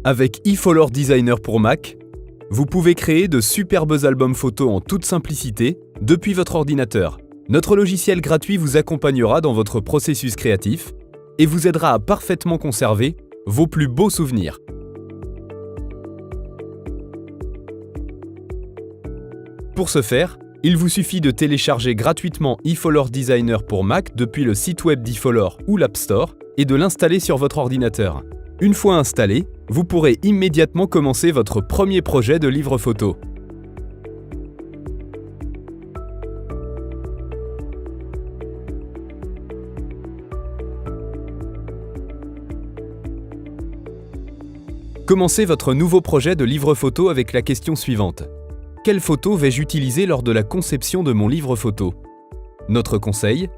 Avec eFolor Designer pour Mac, vous pouvez créer de superbes albums photos en toute simplicité depuis votre ordinateur. Notre logiciel gratuit vous accompagnera dans votre processus créatif et vous aidera à parfaitement conserver vos plus beaux souvenirs. Pour ce faire, il vous suffit de télécharger gratuitement eFolor Designer pour Mac depuis le site web d'eFolor ou l'App Store et de l'installer sur votre ordinateur. Une fois installé, vous pourrez immédiatement commencer votre premier projet de livre photo. Commencez votre nouveau projet de livre photo avec la question suivante. Quelle photo vais-je utiliser lors de la conception de mon livre photo? Notre conseil: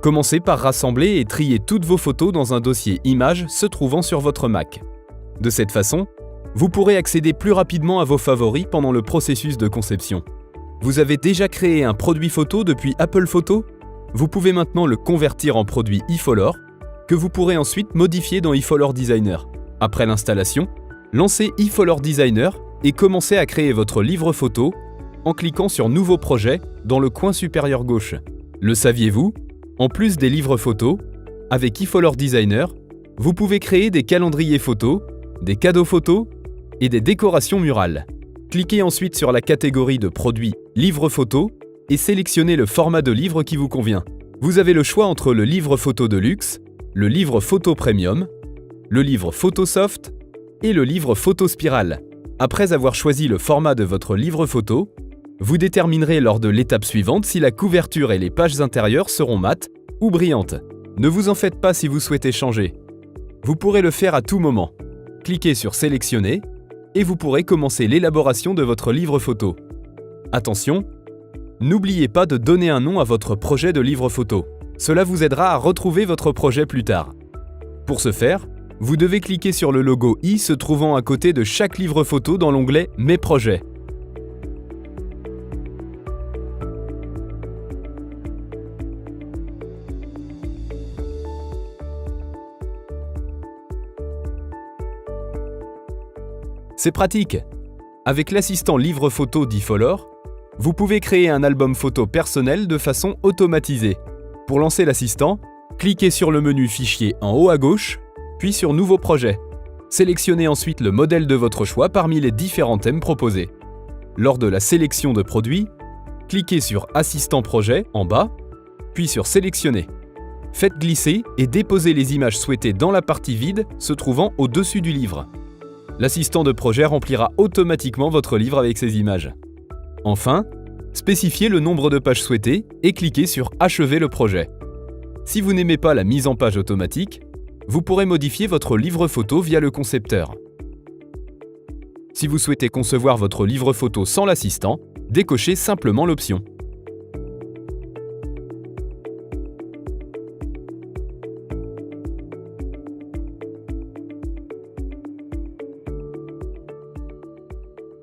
commencez par rassembler et trier toutes vos photos dans un dossier images se trouvant sur votre Mac. De cette façon, vous pourrez accéder plus rapidement à vos favoris pendant le processus de conception. Vous avez déjà créé un produit photo depuis Apple Photo? Vous pouvez maintenant le convertir en produit eFolor, que vous pourrez ensuite modifier dans eFolor Designer. Après l'installation, lancez eFolor Designer et commencez à créer votre livre photo en cliquant sur Nouveau projet dans le coin supérieur gauche. Le saviez-vous? En plus des livres photos, avec eFolor Designer, vous pouvez créer des calendriers photos, des cadeaux photos et des décorations murales. Cliquez ensuite sur la catégorie de produits Livre photo et sélectionnez le format de livre qui vous convient. Vous avez le choix entre le livre photo de luxe, le livre photo premium, le livre photo soft et le livre photo spirale. Après avoir choisi le format de votre livre photo, vous déterminerez lors de l'étape suivante si la couverture et les pages intérieures seront mates ou brillantes. Ne vous en faites pas si vous souhaitez changer. Vous pourrez le faire à tout moment. Cliquez sur Sélectionner et vous pourrez commencer l'élaboration de votre livre photo. Attention, n'oubliez pas de donner un nom à votre projet de livre photo. Cela vous aidera à retrouver votre projet plus tard. Pour ce faire, vous devez cliquer sur le logo i se trouvant à côté de chaque livre photo dans l'onglet Mes projets. C'est pratique! Avec l'assistant livre photo d'eFolor, vous pouvez créer un album photo personnel de façon automatisée. Pour lancer l'assistant, cliquez sur le menu Fichier en haut à gauche, puis sur Nouveau projet. Sélectionnez ensuite le modèle de votre choix parmi les différents thèmes proposés. Lors de la sélection de produits, cliquez sur Assistant projet en bas, puis sur Sélectionner. Faites glisser et déposer les images souhaitées dans la partie vide se trouvant au-dessus du livre. L'assistant de projet remplira automatiquement votre livre avec ces images. Enfin, spécifiez le nombre de pages souhaitées et cliquez sur Achever le projet. Si vous n'aimez pas la mise en page automatique, vous pourrez modifier votre livre photo via le concepteur. Si vous souhaitez concevoir votre livre photo sans l'assistant, décochez simplement l'option.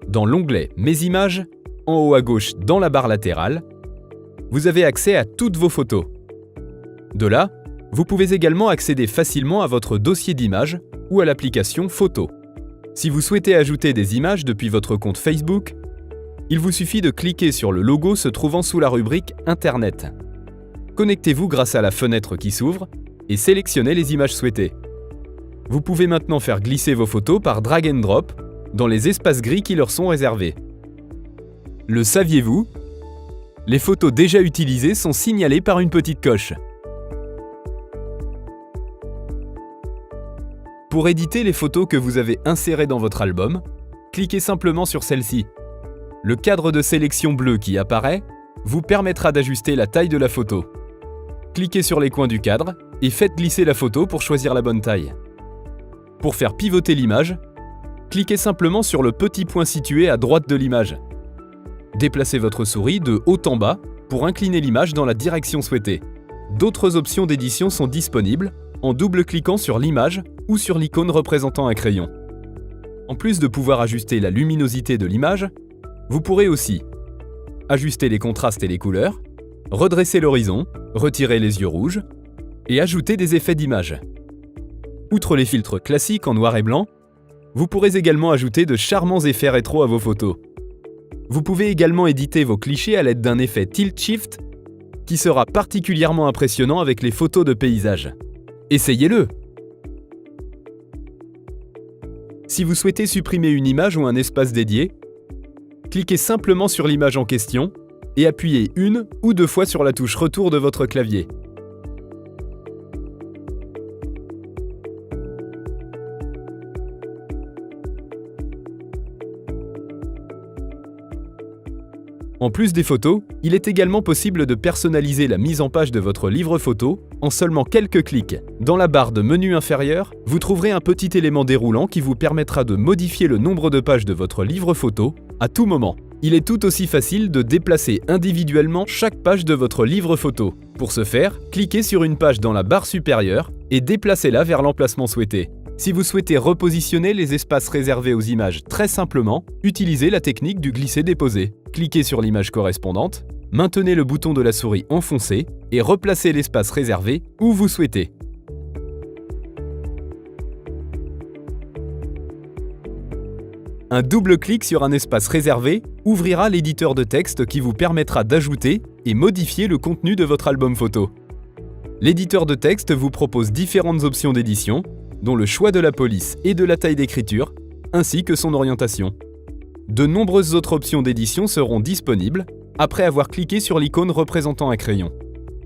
Dans l'onglet Mes images, en haut à gauche dans la barre latérale, vous avez accès à toutes vos photos. De là, vous pouvez également accéder facilement à votre dossier d'images ou à l'application Photos. Si vous souhaitez ajouter des images depuis votre compte Facebook, il vous suffit de cliquer sur le logo se trouvant sous la rubrique Internet. Connectez-vous grâce à la fenêtre qui s'ouvre et sélectionnez les images souhaitées. Vous pouvez maintenant faire glisser vos photos par drag and drop dans les espaces gris qui leur sont réservés. Le saviez-vous? Les photos déjà utilisées sont signalées par une petite coche. Pour éditer les photos que vous avez insérées dans votre album, cliquez simplement sur celle-ci. Le cadre de sélection bleu qui apparaît vous permettra d'ajuster la taille de la photo. Cliquez sur les coins du cadre et faites glisser la photo pour choisir la bonne taille. Pour faire pivoter l'image, cliquez simplement sur le petit point situé à droite de l'image. Déplacez votre souris de haut en bas pour incliner l'image dans la direction souhaitée. D'autres options d'édition sont disponibles en double-cliquant sur l'image ou sur l'icône représentant un crayon. En plus de pouvoir ajuster la luminosité de l'image, vous pourrez aussi ajuster les contrastes et les couleurs, redresser l'horizon, retirer les yeux rouges et ajouter des effets d'image. Outre les filtres classiques en noir et blanc, Vous pourrez également ajouter de charmants effets rétro à vos photos. Vous pouvez également éditer vos clichés à l'aide d'un effet Tilt Shift qui sera particulièrement impressionnant avec les photos de paysages. Essayez-le! Si vous souhaitez supprimer une image ou un espace dédié, cliquez simplement sur l'image en question et appuyez une ou deux fois sur la touche Retour de votre clavier. En plus des photos, il est également possible de personnaliser la mise en page de votre livre photo en seulement quelques clics. Dans la barre de menu inférieure, vous trouverez un petit élément déroulant qui vous permettra de modifier le nombre de pages de votre livre photo à tout moment. Il est tout aussi facile de déplacer individuellement chaque page de votre livre photo. Pour ce faire, cliquez sur une page dans la barre supérieure et déplacez-la vers l'emplacement souhaité. Si vous souhaitez repositionner les espaces réservés aux images très simplement, utilisez la technique du glisser-déposer. Cliquez sur l'image correspondante, maintenez le bouton de la souris enfoncé et replacez l'espace réservé où vous souhaitez. Un double clic sur un espace réservé ouvrira l'éditeur de texte qui vous permettra d'ajouter et modifier le contenu de votre album photo. L'éditeur de texte vous propose différentes options d'édition, dont le choix de la police et de la taille d'écriture, ainsi que son orientation. De nombreuses autres options d'édition seront disponibles après avoir cliqué sur l'icône représentant un crayon.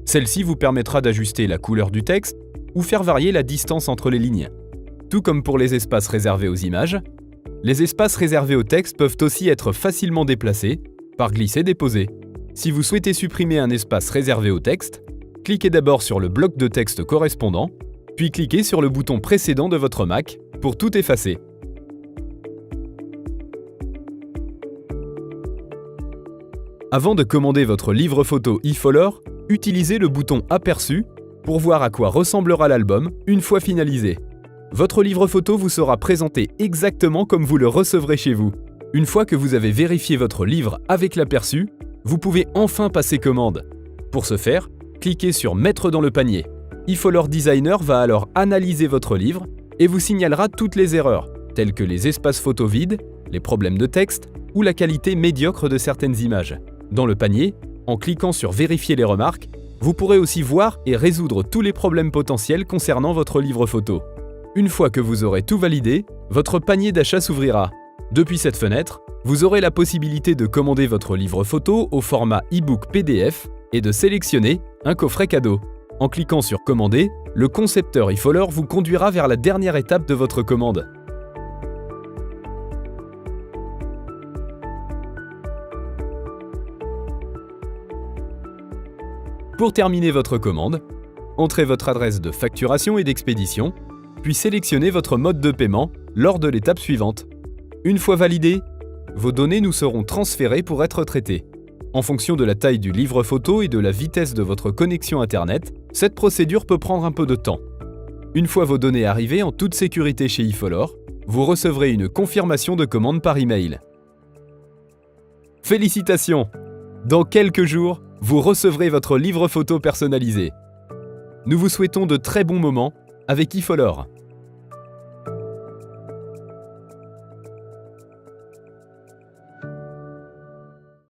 Celle-ci vous permettra d'ajuster la couleur du texte ou faire varier la distance entre les lignes. Tout comme pour les espaces réservés aux images, les espaces réservés au texte peuvent aussi être facilement déplacés par glisser-déposer. Si vous souhaitez supprimer un espace réservé au texte, cliquez d'abord sur le bloc de texte correspondant, puis cliquez sur le bouton précédent de votre Mac pour tout effacer. Avant de commander votre livre photo eFolor, utilisez le bouton Aperçu pour voir à quoi ressemblera l'album une fois finalisé. Votre livre photo vous sera présenté exactement comme vous le recevrez chez vous. Une fois que vous avez vérifié votre livre avec l'aperçu, vous pouvez enfin passer commande. Pour ce faire, cliquez sur Mettre dans le panier. eFolor Designer va alors analyser votre livre et vous signalera toutes les erreurs, telles que les espaces photos vides, les problèmes de texte ou la qualité médiocre de certaines images. Dans le panier, en cliquant sur Vérifier les remarques, vous pourrez aussi voir et résoudre tous les problèmes potentiels concernant votre livre photo. Une fois que vous aurez tout validé, votre panier d'achat s'ouvrira. Depuis cette fenêtre, vous aurez la possibilité de commander votre livre photo au format e-book PDF et de sélectionner un coffret cadeau. En cliquant sur Commander, le concepteur eFolor vous conduira vers la dernière étape de votre commande. Pour terminer votre commande, entrez votre adresse de facturation et d'expédition, puis sélectionnez votre mode de paiement lors de l'étape suivante. Une fois validé, vos données nous seront transférées pour être traitées. En fonction de la taille du livre photo et de la vitesse de votre connexion Internet, cette procédure peut prendre un peu de temps. Une fois vos données arrivées en toute sécurité chez eFolor, vous recevrez une confirmation de commande par email. Félicitations! Dans quelques jours, vous recevrez votre livre photo personnalisé. Nous vous souhaitons de très bons moments avec eFolor.